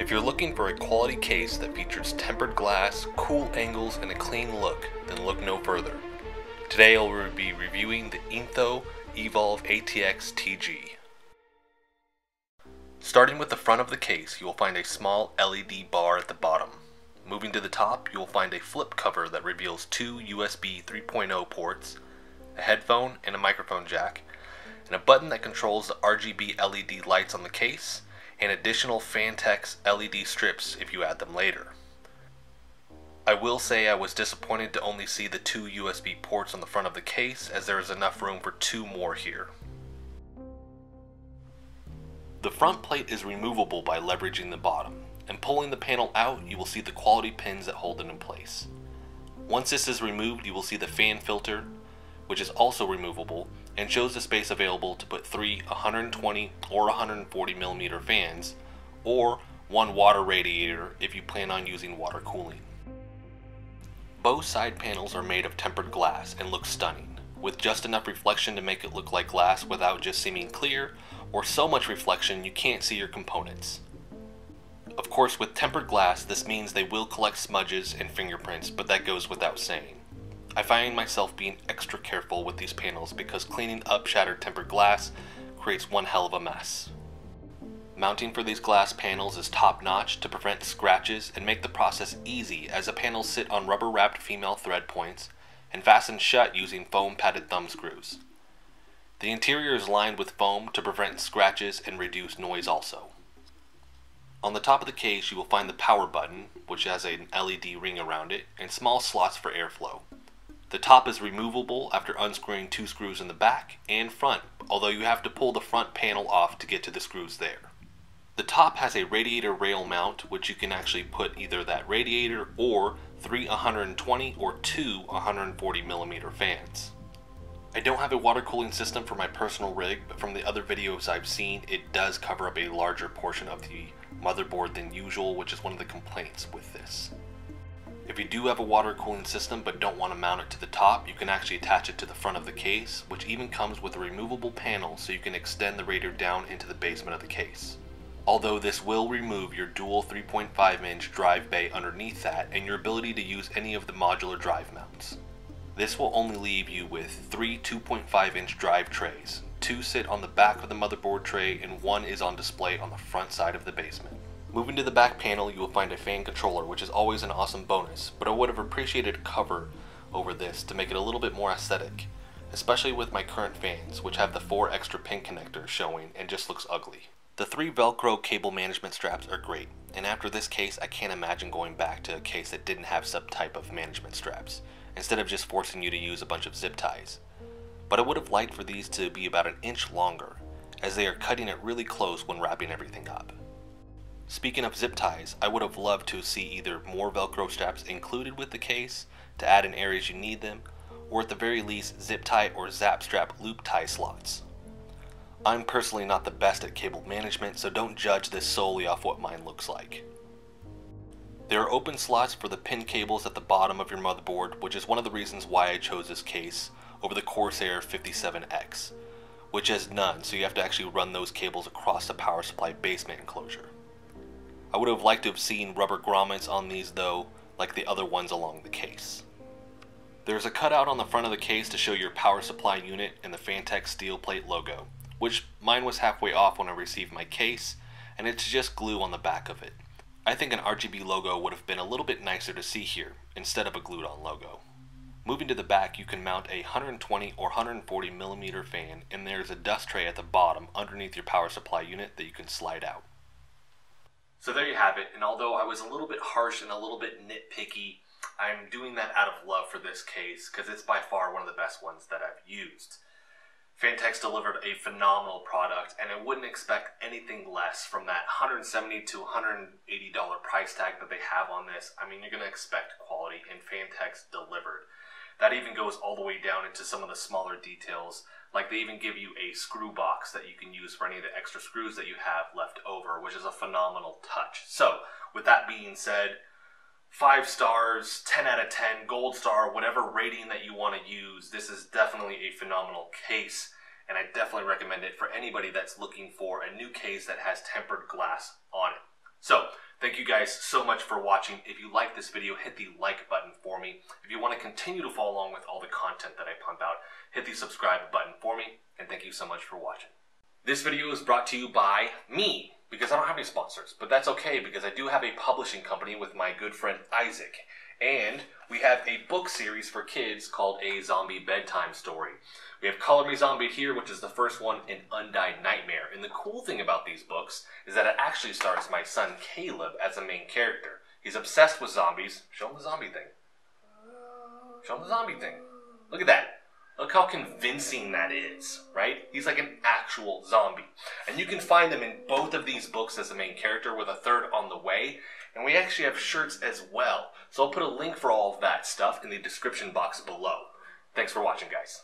If you're looking for a quality case that features tempered glass, cool angles, and a clean look, then look no further. Today I will be reviewing the Enthoo Evolv ATX TG. Starting with the front of the case, you will find a small LED bar at the bottom. Moving to the top, you will find a flip cover that reveals two USB 3.0 ports, a headphone and a microphone jack, and a button that controls the RGB LED lights on the case, and additional Phanteks LED strips if you add them later. I will say I was disappointed to only see the two USB ports on the front of the case, as there is enough room for two more here. The front plate is removable by leveraging the bottom, and pulling the panel out you will see the quality pins that hold it in place. Once this is removed, you will see the fan filter, which is also removable and shows the space available to put three 120 or 140mm fans, or one water radiator if you plan on using water cooling. Both side panels are made of tempered glass and look stunning, with just enough reflection to make it look like glass without just seeming clear, or so much reflection you can't see your components. Of course, with tempered glass, this means they will collect smudges and fingerprints, but that goes without saying. I find myself being extra careful with these panels because cleaning up shattered tempered glass creates one hell of a mess. Mounting for these glass panels is top notch to prevent scratches and make the process easy, as the panels sit on rubber wrapped female thread points and fasten shut using foam padded thumb screws. The interior is lined with foam to prevent scratches and reduce noise also. On the top of the case you will find the power button, which has an LED ring around it, and small slots for airflow. The top is removable after unscrewing two screws in the back and front, although you have to pull the front panel off to get to the screws there. The top has a Radiator Rail mount, which you can actually put either that radiator or three 120 or two 140mm fans. I don't have a water cooling system for my personal rig, but from the other videos I've seen, it does cover up a larger portion of the motherboard than usual, which is one of the complaints with this. If you do have a water cooling system but don't want to mount it to the top, you can actually attach it to the front of the case, which even comes with a removable panel so you can extend the radiator down into the basement of the case. Although this will remove your dual 3.5-inch drive bay underneath that and your ability to use any of the modular drive mounts. This will only leave you with three 2.5-inch drive trays. Two sit on the back of the motherboard tray and one is on display on the front side of the basement. Moving to the back panel, you will find a fan controller, which is always an awesome bonus, but I would have appreciated a cover over this to make it a little bit more aesthetic, especially with my current fans, which have the 4 extra pin connectors showing and just looks ugly. The 3 Velcro cable management straps are great, and after this case I can't imagine going back to a case that didn't have some type of management straps, instead of just forcing you to use a bunch of zip ties. But I would have liked for these to be about an inch longer, as they are cutting it really close when wrapping everything up. Speaking of zip ties, I would have loved to see either more Velcro straps included with the case to add in areas you need them, or at the very least zip tie or zap strap loop tie slots. I'm personally not the best at cable management, so don't judge this solely off what mine looks like. There are open slots for the pin cables at the bottom of your motherboard, which is one of the reasons why I chose this case over the Corsair 57X, which has none, so you have to actually run those cables across the power supply basement enclosure. I would have liked to have seen rubber grommets on these though, like the other ones along the case. There's a cutout on the front of the case to show your power supply unit and the Phanteks steel plate logo, which mine was halfway off when I received my case, and it's just glue on the back of it. I think an RGB logo would have been a little bit nicer to see here, instead of a glued on logo. Moving to the back, you can mount a 120 or 140mm fan, and there's a dust tray at the bottom underneath your power supply unit that you can slide out. So there you have it, and although I was a little bit harsh and a little bit nitpicky, I'm doing that out of love for this case, because it's by far one of the best ones that I've used. Phanteks delivered a phenomenal product, and I wouldn't expect anything less from that $170 to $180 price tag that they have on this. I mean, you're going to expect quality, and Phanteks delivered. That even goes all the way down into some of the smaller details, like they even give you a screw box that you can use for any of the extra screws that you have left over, which is a phenomenal touch. So, with that being said, 5 stars, 10 out of 10, gold star, whatever rating that you want to use, this is definitely a phenomenal case, and I definitely recommend it for anybody that's looking for a new case that has tempered glass on it. So, Thank you guys so much for watching. If you like this video, hit the like button for me. If you want to continue to follow along with all the content that I pump out, hit the subscribe button for me. And thank you so much for watching. This video is brought to you by me, because I don't have any sponsors. But that's okay, because I do have a publishing company with my good friend Isaac. And we have a book series for kids called A Zombie Bedtime Story. We have Color Me Zombie here, which is the first one, and Undyed Nightmare. And the cool thing about these books is that it actually stars my son Caleb as a main character. He's obsessed with zombies. Show him the zombie thing. Show him the zombie thing. Look at that. Look how convincing that is, right? He's like an actual zombie. And you can find them in both of these books as the main character, with a third on the way. And we actually have shirts as well. So I'll put a link for all of that stuff in the description box below. Thanks for watching, guys.